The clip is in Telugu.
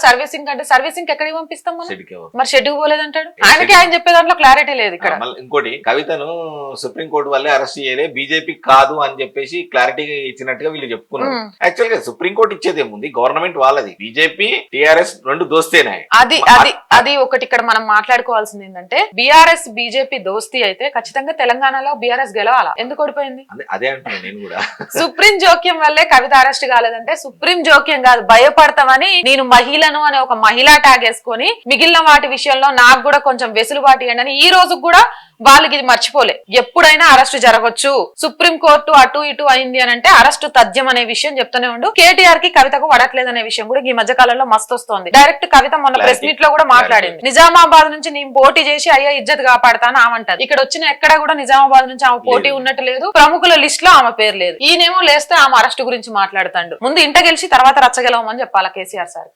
సర్వీసింగ్ అంటే సర్వీసింగ్ ఎక్కడికి పంపిస్తాం మనం? షెడ్కి ఎవరు? మరి షెడ్యూల్ పోలేదంటాడు. ఆయనకి ఆయన చెప్పే దాంట్లో క్లారిటీ లేదు ఇక్కడ. మళ్ళీ ఇంకోటి, కవితను సుప్రీంకోర్టు వల్లే అరెస్ట్ చేయలే, బీజేపీ కాదు అని చెప్పేసి క్లారిటీగా ఇచ్చినట్టుగా వీళ్ళు చెప్పుకున్నారు. యాక్చువల్ గా సుప్రీంకోర్టు ఇచ్చేది ఏముంది, గవర్నమెంట్ వాళ్ళది. బీజేపీ టీఆర్ఎస్ రెండు దోస్తేనే. అది ఒకటి ఇక్కడ మనం మాట్లాడుకోవాల్సింది ఏంటంటే, బీఆర్ఎస్ బీజేపీ దోస్తీ అయితే ఖచ్చితంగా తెలంగాణలో బీఆర్ఎస్ గెలవాలా? ఎందుకు ఓడిపోయింది? అదే అంటున్నాను నేను కూడా. సుప్రీం జోక్యం వల్లే కవిత అరెస్ట్ కాలేదంటే సుప్రీం జోక్యం కాదు, భయపడతామని నేను మహిళను అనే ఒక మహిళా ట్యాగ్ వేసుకొని మిగిలిన వాటి విషయంలో నాకు కూడా కొంచెం వెసులుబాటు ఇవ్వండి అని ఈ రోజు కూడా వాళ్ళకి ఇది మర్చిపోలే. ఎప్పుడైనా అరెస్ట్ జరగవచ్చు, సుప్రీం కోర్టు అటు ఇటు అయింది అని అంటే అరెస్టు తథ్యం అనే విషయం చెప్తూనే ఉండు. కేటీఆర్ కి కవితకు పడట్లేదు అనే విషయం కూడా ఈ మధ్య కాలంలో మస్తు వస్తోంది. డైరెక్ట్ కవిత మొన్న ప్రెస్ మీట్ లో కూడా మాట్లాడింది. నిజామాబాద్ నుంచి నేను పోటీ చేసి అయ్యా ఇజ్జత్ కాపాడతాను ఆమంటది. ఇక్కడ వచ్చిన ఎక్కడ కూడా నిజామాబాద్ నుంచి ఆమె పోటీ ఉన్నట్టు లేదు, ప్రముఖుల లిస్ట్ లో ఆమె పేరు లేదు. ఈయనేమో లేస్తే ఆమె అరెస్ట్ గురించి మాట్లాడుతాడు. ముందు ఇంట గెలిచి తర్వాత రచ్చగెలవమని చెప్పాలా కేసీఆర్ సార్.